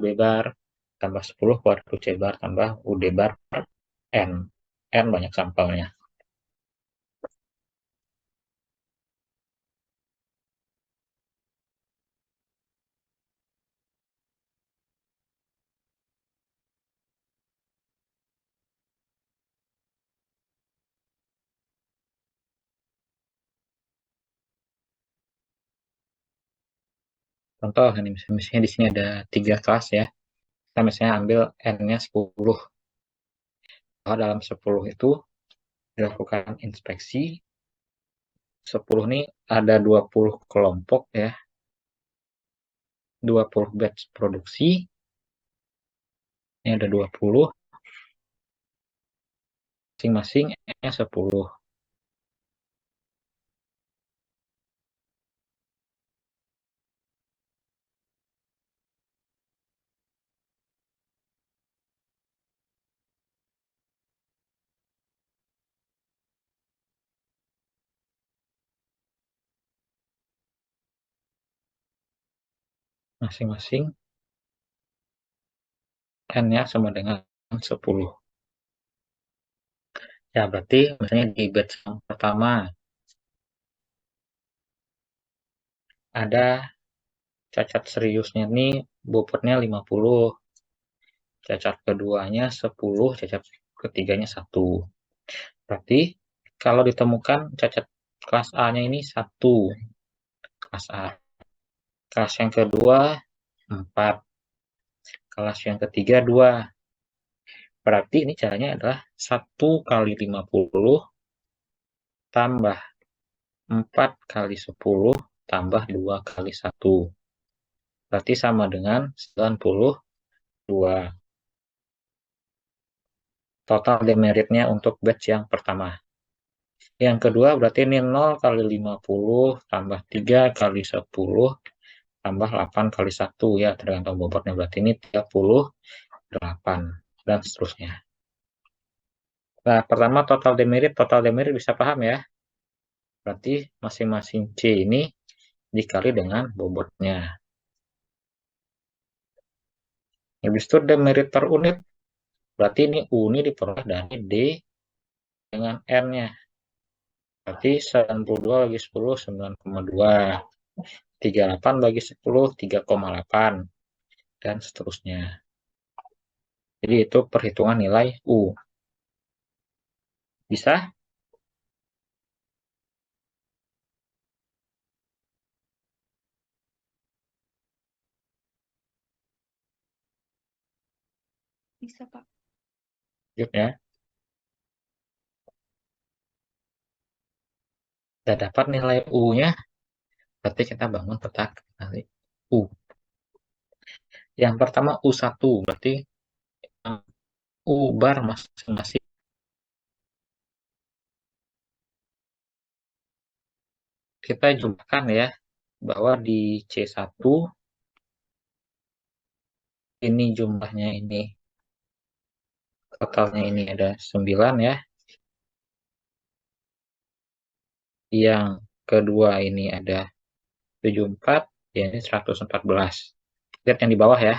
B bar tambah 10 kuadrat C bar tambah UD bar per N. N banyak sampelnya. Contoh, ini misalnya di sini ada 3 kelas ya. Kita misalnya ambil N-nya 10. Kalau dalam 10 itu dilakukan inspeksi, 10 ini ada 20 kelompok ya. 20 batch produksi. Ini ada 20. Masing-masing N-nya 10. Masing-masing N-nya sama dengan 10. Ya, berarti misalnya di batch yang pertama ada cacat seriusnya nih bobotnya 50. Cacat keduanya 10, cacat ketiganya 1. Berarti kalau ditemukan cacat kelas A-nya ini 1, kelas A. Kelas yang kedua 4, kelas yang ketiga 2. Berarti ini caranya adalah 1 kali 50 tambah 4 kali 10 tambah 2 kali 1. Berarti sama dengan 92. Total demeritnya untuk batch yang pertama. Yang kedua berarti ini 0 kali 50 tambah 3 kali 10 tambah 8 kali 1 ya, tergantung bobotnya. Berarti ini 38 dan seterusnya. Nah, pertama total demerit bisa paham ya. Berarti masing-masing C ini dikali dengan bobotnya. Habis itu demerit per unit. Berarti ini U ini diperoleh dari D dengan R-nya. Berarti 92 bagi 10, 9,2. 38 bagi 10, 3,8. Dan seterusnya. Jadi itu perhitungan nilai U. Bisa? Bisa, Pak. Lanjut ya. Kita dapat nilai U-nya. Berarti kita bangun peta nilai U. Yang pertama U1. Berarti U bar masing-masing. Kita jumlahkan ya. Bahwa di C1 ini jumlahnya ini. Totalnya ini ada 9 ya. Yang kedua ini ada 74. Ya ini 114. Lihat yang di bawah ya.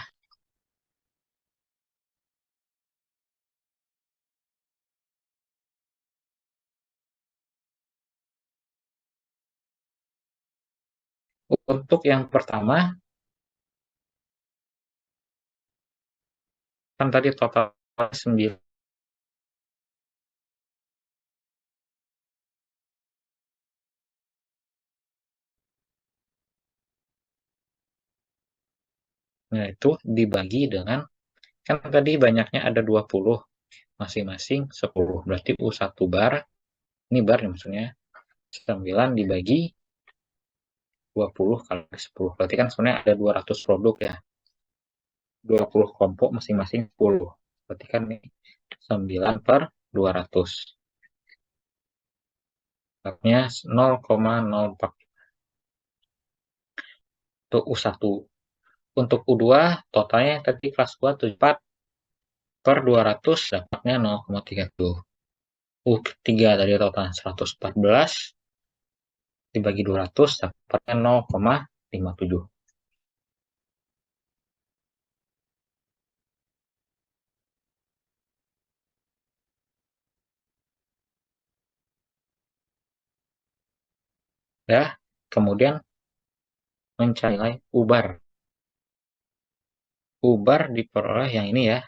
Untuk yang pertama, kan tadi total 9. Nah, itu dibagi dengan, kan tadi banyaknya ada 20, masing-masing 10. Berarti U1 bar, ini bar ya maksudnya, 9 dibagi 20 kali 10. Berarti kan sebenarnya ada 200 produk ya. 20 kelompok masing-masing 10. Berarti kan ini 9 per 200. Artinya 0,04. Untuk U1. Untuk U2 totalnya tadi kelas 2 74 per 200 dapatnya 0,30. U3 tadi total 114 dibagi 200 dapatnya 0,57. Ya, kemudian mencari nilai ubar. Ubar diperoleh yang ini ya,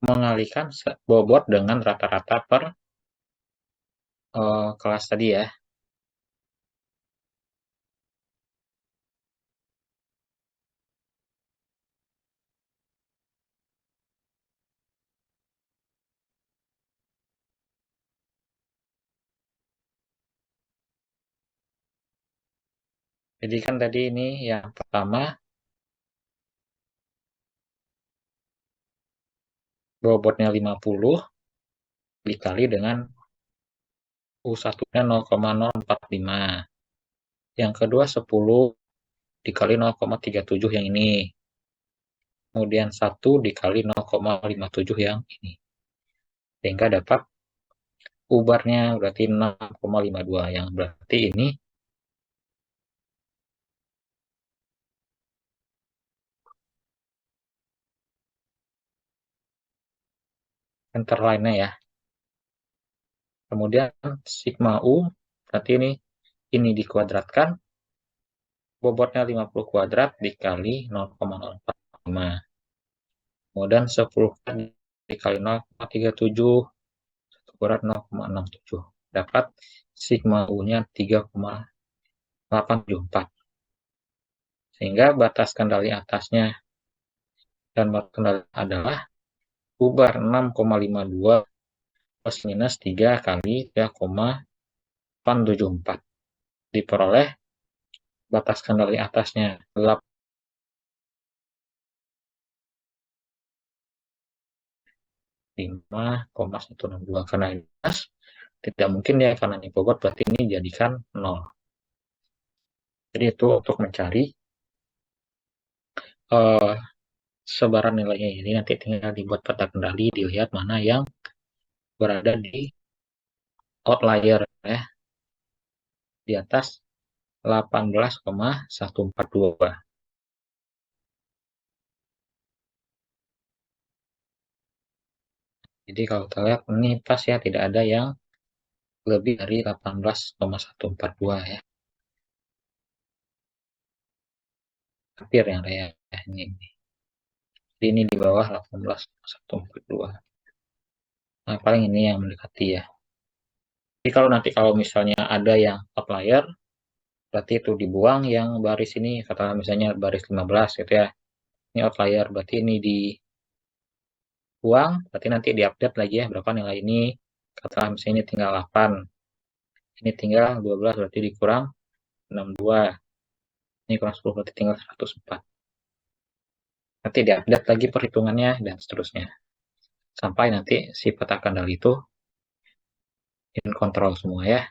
mengalihkan bobot dengan rata-rata per kelas tadi ya. Jadi kan tadi ini yang pertama bobotnya 50 dikali dengan U1-nya 0,045. Yang kedua 10 dikali 0,37 yang ini. Kemudian 1 dikali 0,57 yang ini. Sehingga dapat ubarnya berarti 6,52 yang berarti ini center line-nya ya. Kemudian sigma U berarti ini dikuadratkan, bobotnya 50 kuadrat dikali 0,045. Kemudian 10 dikali 0,37, 1 kuadrat 0,67. Dapat sigma U-nya 3,874. Sehingga batas kendali atasnya dan batas kendali adalah ubar 6,52 plus minus 3 kali 3,874. Diperoleh batas kendali atasnya 5,162. Karena ini tidak mungkin ya, karena ini bobot berarti ini jadikan 0. Jadi itu untuk mencari sebaran nilainya. Ini nanti tinggal dibuat peta kendali, dilihat mana yang berada di outlier ya, di atas 18,142. Jadi kalau kita lihat ini pas ya, tidak ada yang lebih dari 18,142 ya. Hampir yang ada ya, ini. Jadi ini di bawah 18,142. Nah, paling ini yang mendekati ya. Jadi kalau misalnya ada yang outlier, berarti itu dibuang yang baris ini, katakanlah misalnya baris 15 gitu ya. Ini outlier, berarti ini dibuang, berarti nanti diupdate lagi ya, berapa nilai ini. Katakanlah misalnya ini tinggal 8, ini tinggal 12, berarti dikurang 62. Ini kurang 10, berarti tinggal 104. Nanti diupdate lagi perhitungannya, dan seterusnya. Sampai nanti si peta kendali itu in control semua ya.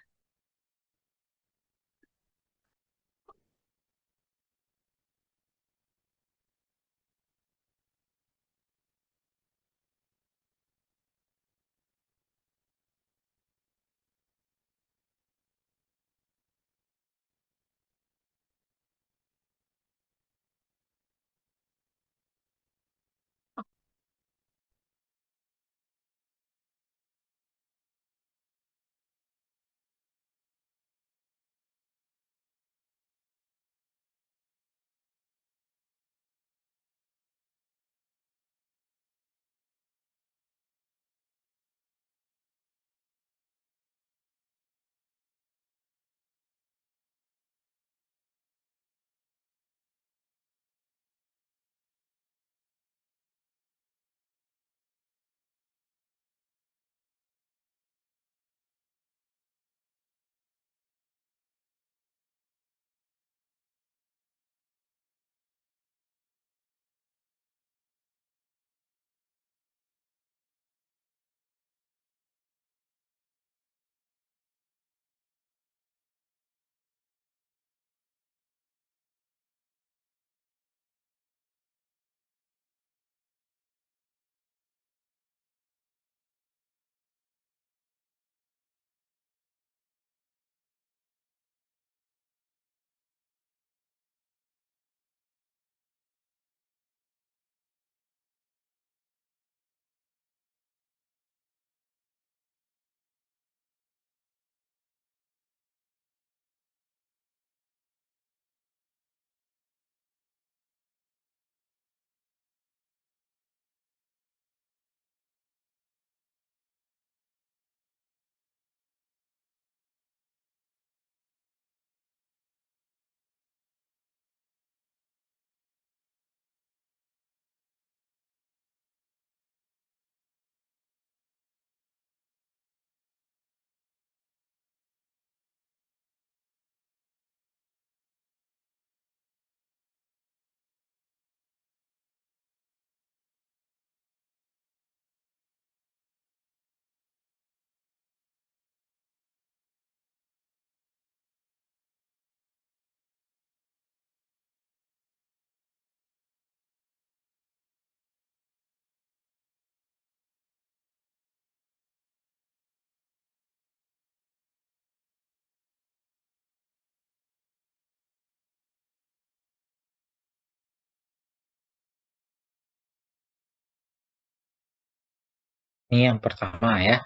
Ini yang pertama ya.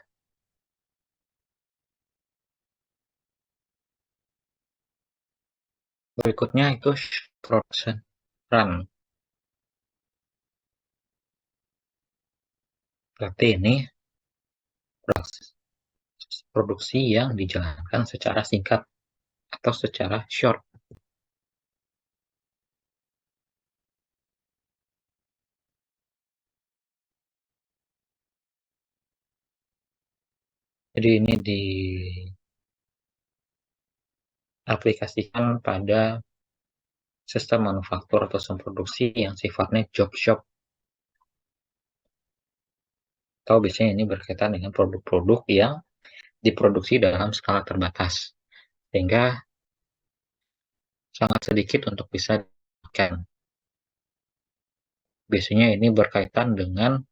Berikutnya itu production run. Berarti ini proses produksi yang dijalankan secara singkat atau secara short. Jadi ini diaplikasikan pada sistem manufaktur atau sistem produksi yang sifatnya job shop. Atau biasanya ini berkaitan dengan produk-produk yang diproduksi dalam skala terbatas. Sehingga sangat sedikit untuk bisa dimakan. Biasanya ini berkaitan dengan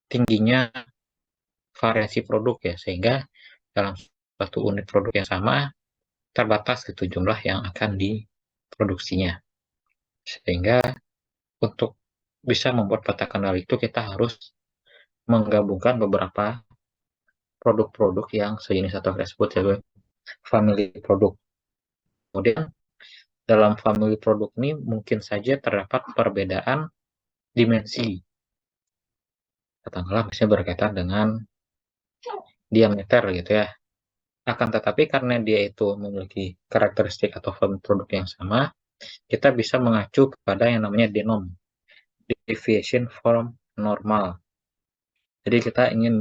tingginya variasi produk ya, sehingga dalam satu unit produk yang sama terbatas gitu jumlah yang akan diproduksinya. Sehingga untuk bisa membuat peta kendali itu kita harus menggabungkan beberapa produk-produk yang sejenis atau kita sebut sebagai family produk. Kemudian dalam family produk ini mungkin saja terdapat perbedaan dimensi. Katakanlah misalnya berkaitan dengan diameter gitu ya. Akan tetapi karena dia itu memiliki karakteristik atau family produk yang sama, kita bisa mengacu kepada yang namanya denom, deviation from normal. Jadi kita ingin